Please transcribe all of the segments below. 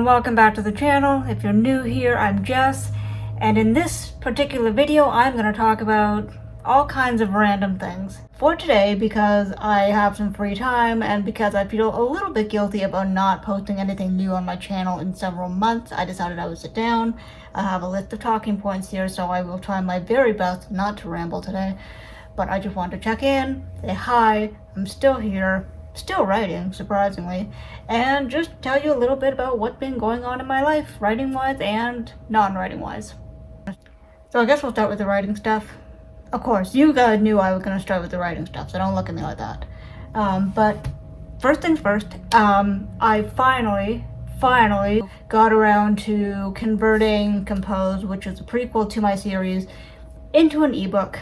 and welcome back to the channel. If you're new here, I'm Jess, and in this particular video I'm going to talk about all kinds of random things. For today, because I have some free time and because I feel a little bit guilty about not posting anything new on my channel in several months, I decided I would sit down. I have a list of talking points here, so I will try my very best not to ramble today. But I just wanted to check in, say hi, I'm still here, still writing, surprisingly, and just tell you a little bit about what's been going on in my life, writing-wise and non-writing-wise. So I guess we'll start with the writing stuff. Of course, you guys knew I was going to start with the writing stuff, so don't look at me like that. But first things first, I finally got around to converting Compose, which is a prequel to my series, into an ebook.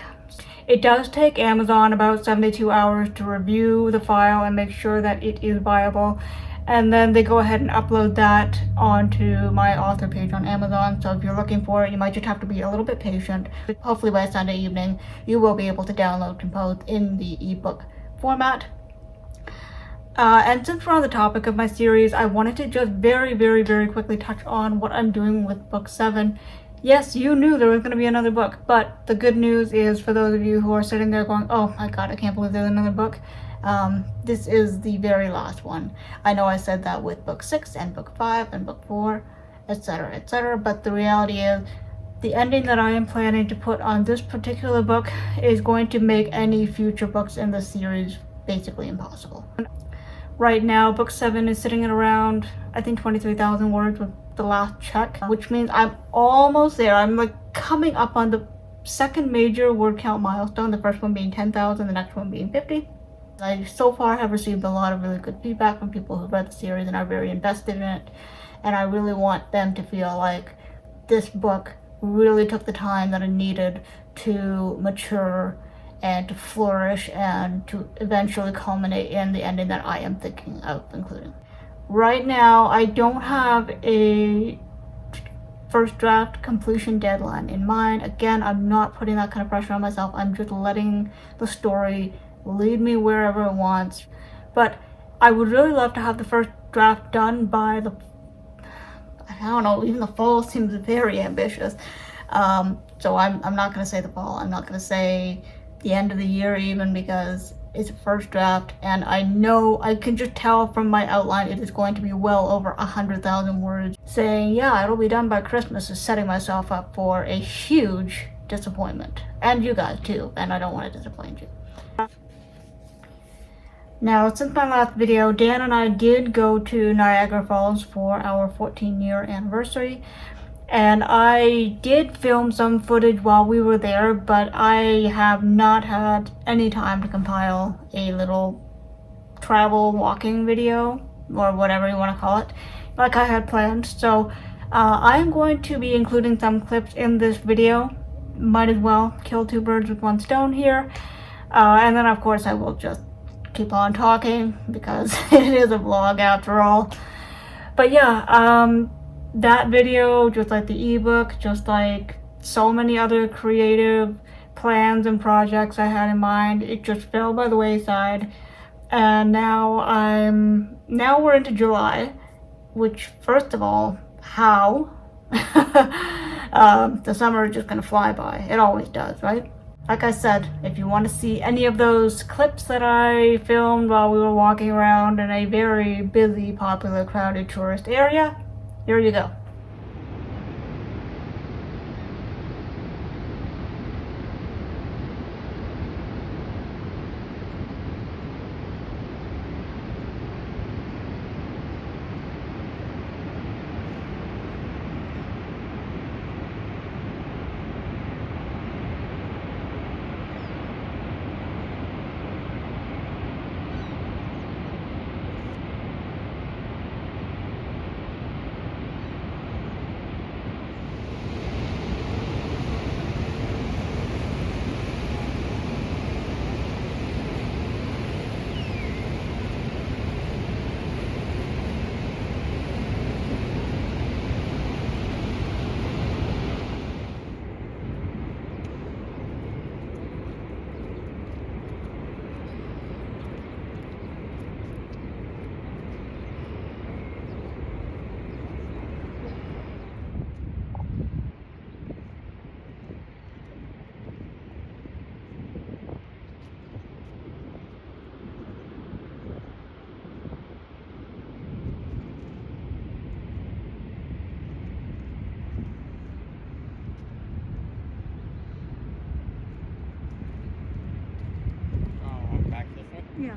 It does take Amazon about 72 hours to review the file and make sure that it is viable, and then they go ahead and upload that onto my author page on Amazon. So if you're looking for it, you might just have to be a little bit patient. Hopefully by Sunday evening you will be able to download Compose in the ebook format. And since we're on the topic of my series, I wanted to just very quickly touch on what I'm doing with book 7. Yes, you knew there was going to be another book, but the good news is, for those of you who are sitting there going, oh my god, I can't believe there's another book, this is the very last one. I know I said that with book 6 and book 5 and book 4, etc., but the reality is, the ending that I am planning to put on this particular book is going to make any future books in the series basically impossible. Right now, book 7 is sitting at around, I think, 23,000 words with the last check, which means I'm almost there. I'm like coming up on the second major word count milestone, the first one being 10,000, the next one being 50. I so far have received a lot of really good feedback from people who read the series and are very invested in it, and I really want them to feel like this book really took the time that it needed to mature and to flourish and to eventually culminate in the ending that I am thinking of including. Right now, I don't have a first draft completion deadline in mind. Again, I'm not putting that kind of pressure on myself. I'm just letting the story lead me wherever it wants. But I would really love to have the first draft done by the, I don't know, even the fall seems very ambitious. So I'm not going to say the fall. I'm not going to say the end of the year even, because it's a first draft and I know, I can just tell from my outline it is going to be well over 100,000 words. Saying yeah, it'll be done by Christmas is setting myself up for a huge disappointment, and you guys too, and I don't want to disappoint you. Now, since my last video, Dan and I did go to Niagara Falls for our 14-year anniversary. And I did film some footage while we were there, but I have not had any time to compile a little travel walking video, or whatever you want to call it, like I had planned. So I'm going to be including some clips in this video. Might as well kill two birds with one stone here. And then of course I will just keep on talking, because it is a vlog after all. But yeah, that video, just like the ebook, just like so many other creative plans and projects I had in mind, it just fell by the wayside. And now we're into July, which, first of all, how? The summer is just gonna fly by. It always does, right? Like I said, if you want to see any of those clips that I filmed while we were walking around in a very busy, popular, crowded tourist area, here you go. Yeah.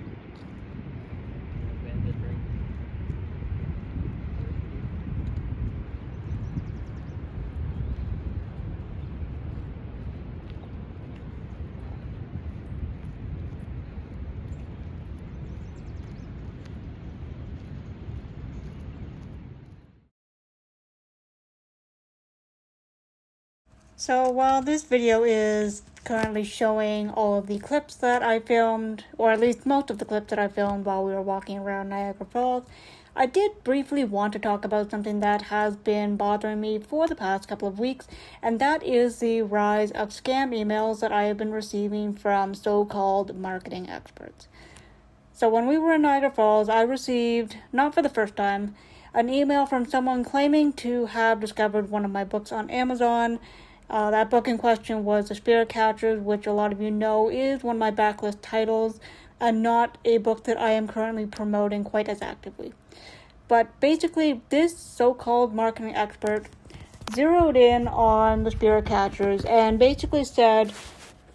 So while this video is currently showing all of the clips that I filmed, or at least most of the clips that I filmed while we were walking around Niagara Falls, I did briefly want to talk about something that has been bothering me for the past couple of weeks, and that is the rise of scam emails that I have been receiving from so-called marketing experts. So when we were in Niagara Falls, I received, not for the first time, an email from someone claiming to have discovered one of my books on Amazon. That book in question was The Spirit Catchers, which a lot of you know is one of my backlist titles, and not a book that I am currently promoting quite as actively. But basically, this so-called marketing expert zeroed in on The Spirit Catchers and basically said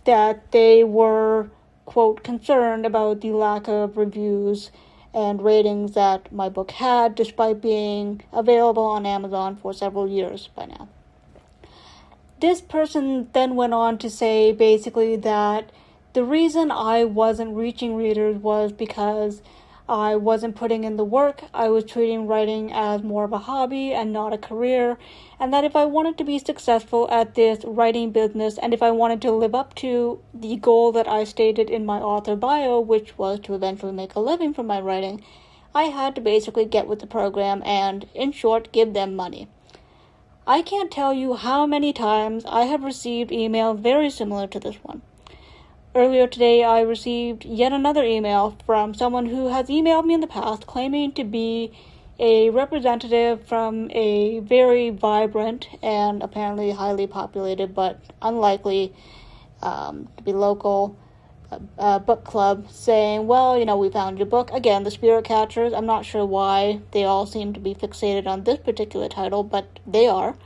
that they were, quote, concerned about the lack of reviews and ratings that my book had, despite being available on Amazon for several years by now. This person then went on to say basically that the reason I wasn't reaching readers was because I wasn't putting in the work. I was treating writing as more of a hobby and not a career, and that if I wanted to be successful at this writing business, and if I wanted to live up to the goal that I stated in my author bio, which was to eventually make a living from my writing, I had to basically get with the program and, in short, give them money. I can't tell you how many times I have received emails very similar to this one. Earlier today, I received yet another email from someone who has emailed me in the past claiming to be a representative from a very vibrant and apparently highly populated but unlikely to be local book club, saying, well, we found your book. Again, The Spirit Catchers. I'm not sure why they all seem to be fixated on this particular title, but they are.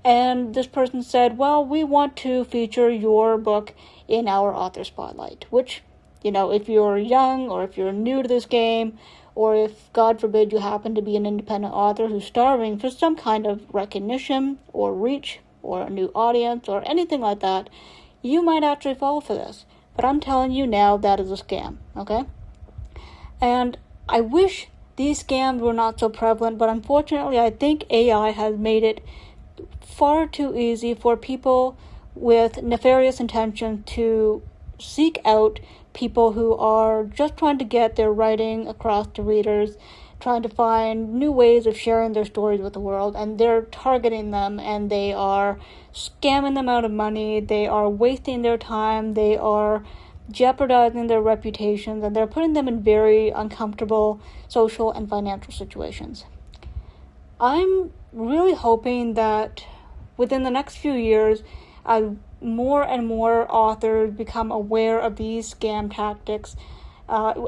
And this person said, well, we want to feature your book in our author spotlight, which, if you're young or if you're new to this game, or if, God forbid, you happen to be an independent author who's starving for some kind of recognition or reach or a new audience or anything like that, you might actually fall for this. But I'm telling you now, that is a scam, okay? And I wish these scams were not so prevalent, but unfortunately, I think AI has made it far too easy for people with nefarious intentions to seek out people who are just trying to get their writing across to readers, trying to find new ways of sharing their stories with the world, and they're targeting them, and they are scamming them out of money, they are wasting their time, they are jeopardizing their reputations, and they're putting them in very uncomfortable social and financial situations. I'm really hoping that within the next few years, as more and more authors become aware of these scam tactics,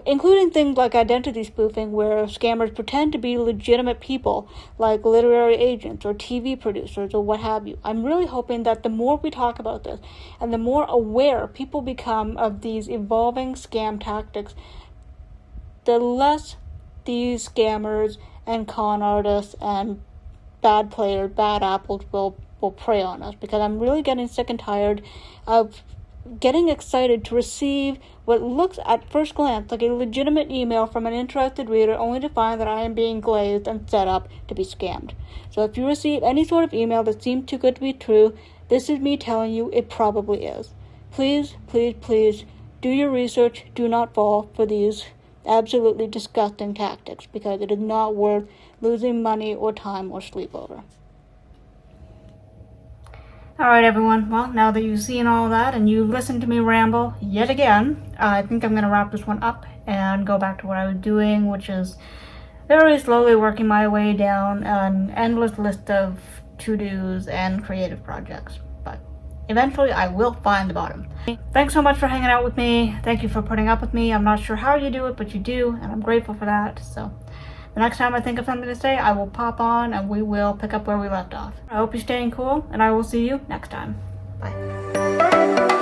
including things like identity spoofing, where scammers pretend to be legitimate people, like literary agents or TV producers or what have you. I'm really hoping that the more we talk about this, and the more aware people become of these evolving scam tactics, the less these scammers and con artists and bad players, bad apples will prey on us, because I'm really getting sick and tired of getting excited to receive what looks at first glance like a legitimate email from an interested reader, only to find that I am being glazed and set up to be scammed. So if you receive any sort of email that seems too good to be true, this is me telling you it probably is. Please, please, please do your research. Do not fall for these absolutely disgusting tactics, because it is not worth losing money or time or sleep over. Alright everyone, well, now that you've seen all that and you've listened to me ramble yet again, I think I'm going to wrap this one up and go back to what I was doing, which is very slowly working my way down an endless list of to-dos and creative projects. But eventually I will find the bottom. Thanks so much for hanging out with me. Thank you for putting up with me. I'm not sure how you do it, but you do, and I'm grateful for that. So the next time I think of something to say, I will pop on and we will pick up where we left off. I hope you're staying cool, and I will see you next time. Bye.